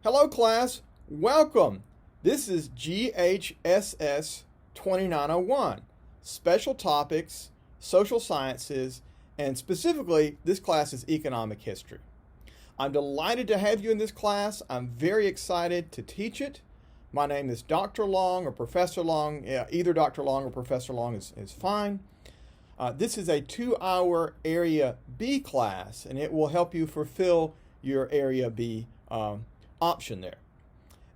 Hello class, welcome. This is GHSS 2901, Special Topics, Social Sciences, and specifically this class is Economic History. I'm delighted to have you in this class. I'm very excited to teach it. My name is Dr. Long or Professor Long. Either Dr. Long or Professor Long is fine. This is a 2-hour Area B class, and it will help you fulfill your Area B option there.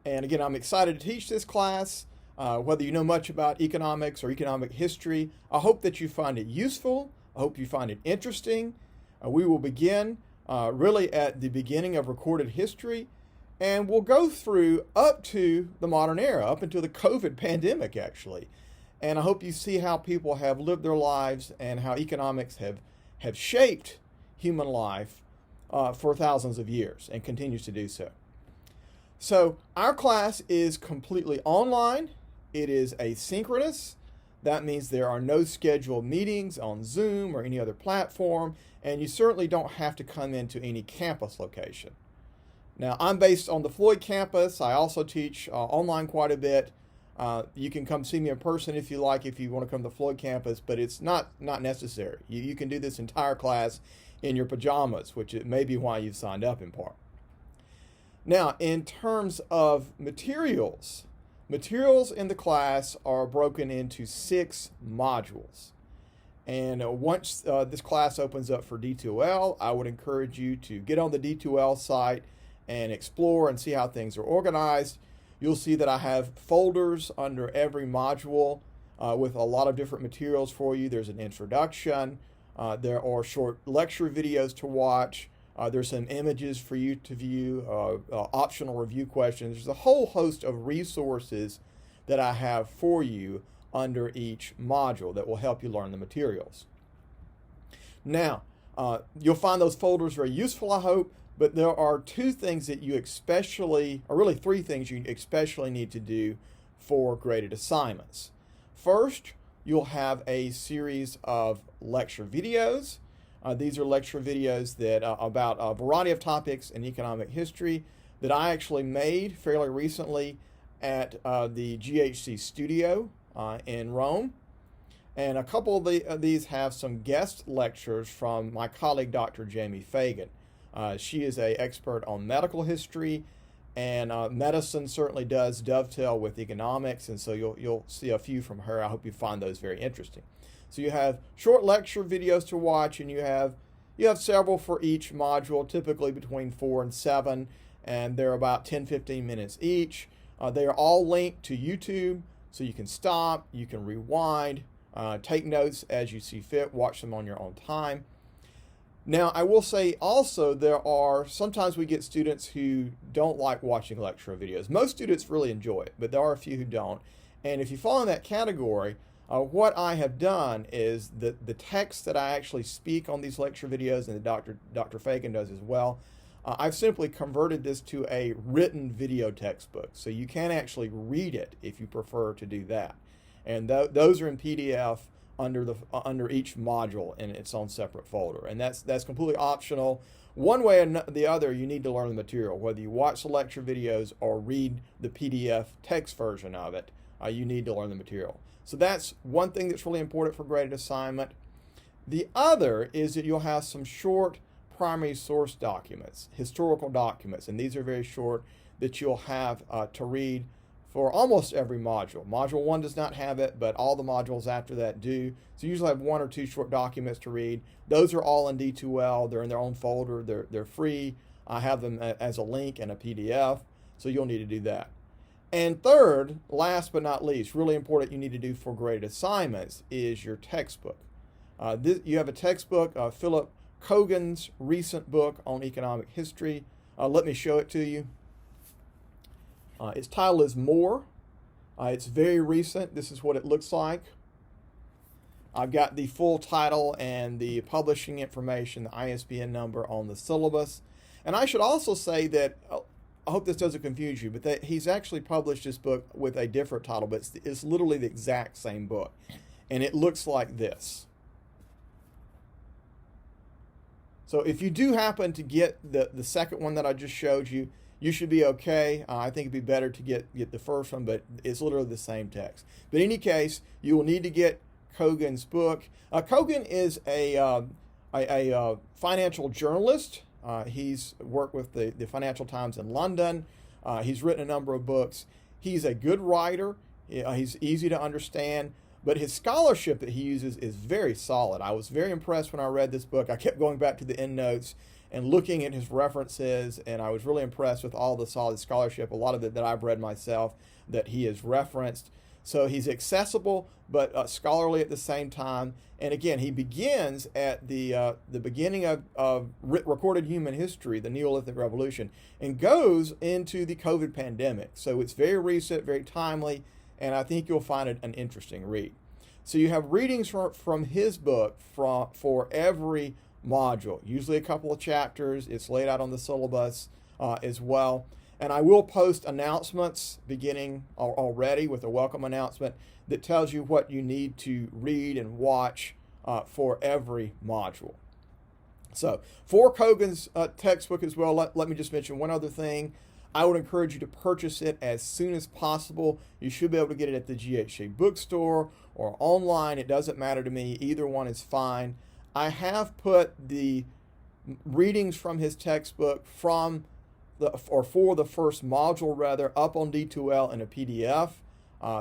And again, I'm excited to teach this class. Whether you know much about economics or economic history, I hope that you find it useful. I hope you find it interesting. We will begin really at the beginning of recorded history, and we'll go through up to the modern era, up until the COVID pandemic, actually. And I hope you see how people have lived their lives and how economics have shaped human life for thousands of years and continues to do so. So our class is completely online. It is asynchronous. That means there are no scheduled meetings on Zoom or any other platform, and you certainly don't have to come into any campus location. Now, I'm based on the Floyd campus. I also teach online quite a bit. You can come see me in person if you like, if you want to come to the Floyd campus, but it's not necessary. You can do this entire class in your pajamas, which it may be why you've signed up in part. Now, in terms of materials in the class are broken into 6 modules. And once this class opens up for D2L, I would encourage you to get on the D2L site and explore and see how things are organized. You'll see that I have folders under every module with a lot of different materials for you. There's an introduction. There are short lecture videos to watch. There's some images for you to view, optional review questions. There's a whole host of resources that I have for you under each module that will help you learn the materials. Now, you'll find those folders very useful, I hope, but there are 2 things that you especially, or really 3 things you especially need to do for graded assignments. First, you'll have a series of lecture videos. These are lecture videos that about a variety of topics in economic history that I actually made fairly recently at the GHC studio in Rome. And a couple of these have some guest lectures from my colleague, Dr. Jamie Fagan. She is an expert on medical history, and medicine certainly does dovetail with economics, and so you'll see a few from her. I hope you find those very interesting. So you have short lecture videos to watch, and you have several for each module, typically between 4 and 7, and they're about 10-15 minutes each. They are all linked to YouTube, so you can stop, you can rewind, take notes as you see fit, watch them on your own time. Now, I will say also sometimes we get students who don't like watching lecture videos. Most students really enjoy it, but there are a few who don't. And if you fall in that category, what I have done is the text that I actually speak on these lecture videos, and that Dr. Fagan does as well, I've simply converted this to a written video textbook. So you can actually read it if you prefer to do that. And those are in PDF under each module in its own separate folder. And that's completely optional. One way or the other, you need to learn the material. Whether you watch the lecture videos or read the PDF text version of it, you need to learn the material. So that's one thing that's really important for graded assignment. The other is that you'll have some short primary source documents, historical documents, and these are very short, that you'll have to read for almost every module. Module 1 does not have it, but all the modules after that do. So you usually have 1 or 2 short documents to read. Those are all in D2L. They're in their own folder. They're free. I have them as a link and a PDF, so you'll need to do that. And third, last but not least, really important you need to do for graded assignments is your textbook. You have a textbook, Philip Kogan's recent book on economic history. Let me show it to you. Its title is More. It's very recent. This is what it looks like. I've got the full title and the publishing information, the ISBN number on the syllabus. And I should also say that, I hope this doesn't confuse you, but that he's actually published this book with a different title, but it's literally the exact same book. And it looks like this. So if you do happen to get the second one that I just showed you, you should be okay. I think it'd be better to get the first one, but it's literally the same text. But in any case, you will need to get Kogan's book. Kogan is a financial journalist. He's worked with the Financial Times in London. He's written a number of books. He's a good writer. He's easy to understand, but his scholarship that he uses is very solid. I was very impressed when I read this book. I kept going back to the endnotes and looking at his references, and I was really impressed with all the solid scholarship, a lot of it that I've read myself, that he has referenced. So he's accessible, but scholarly at the same time. And again, he begins at the beginning of recorded human history, the Neolithic Revolution, and goes into the COVID pandemic. So it's very recent, very timely, and I think you'll find it an interesting read. So you have readings from his book for every module, usually a couple of chapters. It's laid out on the syllabus as well. And I will post announcements beginning already with a welcome announcement that tells you what you need to read and watch for every module. So for Kogan's textbook as well, let me just mention one other thing. I would encourage you to purchase it as soon as possible. You should be able to get it at the GHC bookstore or online. It doesn't matter to me. Either one is fine. I have put the readings from his textbook for the first module rather up on D2L in a PDF.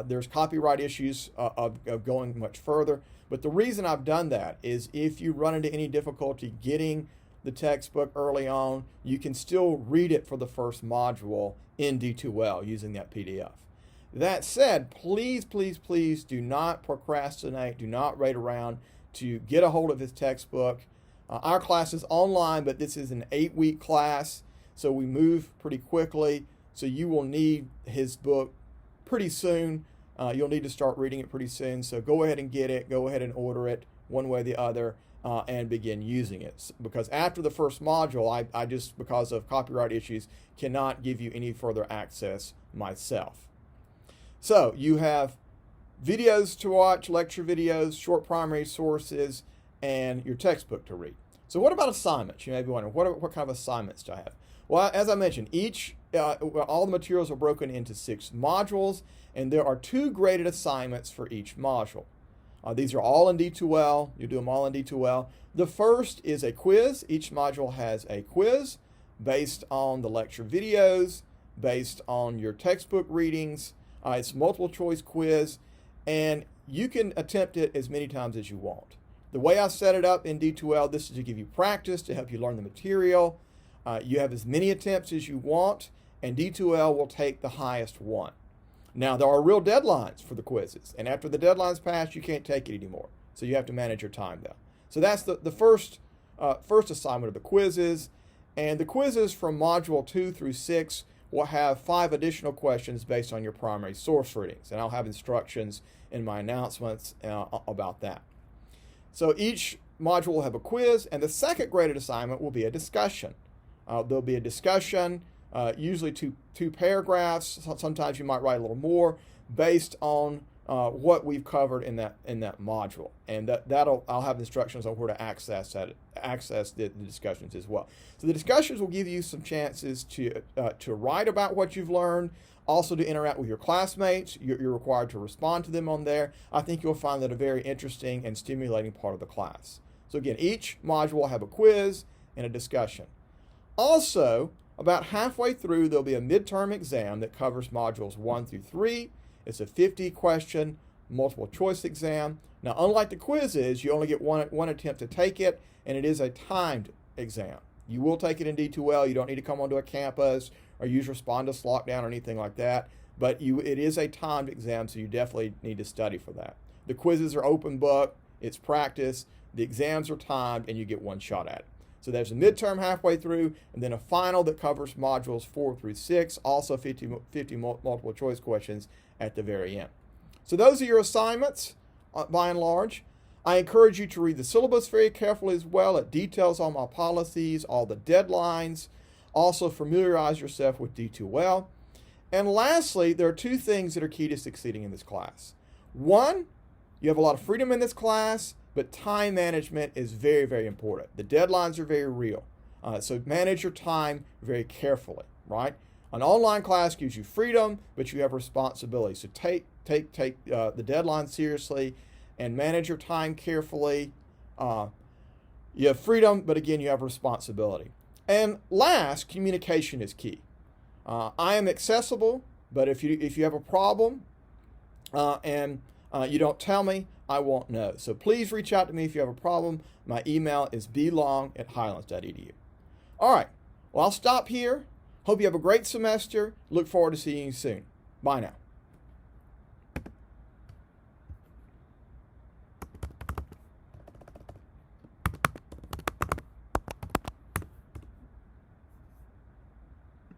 There's copyright issues of going much further, but the reason I've done that is if you run into any difficulty getting the textbook early on, you can still read it for the first module in D2L using that PDF. That said, please, please, please do not procrastinate, do not wait around to get a hold of his textbook. Our class is online, but this is an 8-week class, so we move pretty quickly. So you will need his book pretty soon. You'll need to start reading it pretty soon. So go ahead and get it. Go ahead and order it one way or the other and begin using it. Because after the first module, I just, because of copyright issues, cannot give you any further access myself. So you have videos to watch, lecture videos, short primary sources, and your textbook to read. So what about assignments? You may be wondering, what kind of assignments do I have? Well, as I mentioned, all the materials are broken into 6 modules, and there are 2 graded assignments for each module. These are all in D2L. You do them all in D2L. The first is a quiz. Each module has a quiz based on the lecture videos, based on your textbook readings. It's a multiple choice quiz, and you can attempt it as many times as you want. The way I set it up in D2L, this is to give you practice, to help you learn the material. You have as many attempts as you want, and D2L will take the highest one. Now, there are real deadlines for the quizzes, and after the deadline's passed, you can't take it anymore. So you have to manage your time, though. So that's the first assignment of the quizzes, and the quizzes from Module 2 through 6 will have 5 additional questions based on your primary source readings, and I'll have instructions in my announcements about that. So each module will have a quiz, and the second graded assignment will be a discussion. There'll be a discussion, usually two paragraphs. Sometimes you might write a little more based on what we've covered in that module, and I'll have instructions on where to access the discussions as well. So the discussions will give you some chances to write about what you've learned, also to interact with your classmates. You're required to respond to them on there. I think you'll find that a very interesting and stimulating part of the class. So again, each module will have a quiz and a discussion. Also, about halfway through, there'll be a midterm exam that covers modules 1 through 3. It's a 50-question multiple choice exam. Now, unlike the quizzes, you only get one attempt to take it, and it is a timed exam. You will take it in D2L. You don't need to come onto a campus or use Respondus Lockdown or anything like that, but it is a timed exam, so you definitely need to study for that. The quizzes are open book. It's practice. The exams are timed, and you get one shot at it. So there's a midterm halfway through, and then a final that covers modules 4 through 6, also 50 multiple choice questions at the very end. So those are your assignments, by and large. I encourage you to read the syllabus very carefully as well. It details all my policies, all the deadlines. Also familiarize yourself with D2L. And lastly, there are 2 things that are key to succeeding in this class. One, you have a lot of freedom in this class, but time management is very, very important. The deadlines are very real. So manage your time very carefully, right? An online class gives you freedom, but you have responsibility. So take the deadline seriously and manage your time carefully. You have freedom, but again, you have responsibility. And last, communication is key. I am accessible, but if you have a problem and you don't tell me, I won't know. So please reach out to me if you have a problem. My email is blong@highlands.edu. All right. Well, I'll stop here. Hope you have a great semester. Look forward to seeing you soon. Bye now.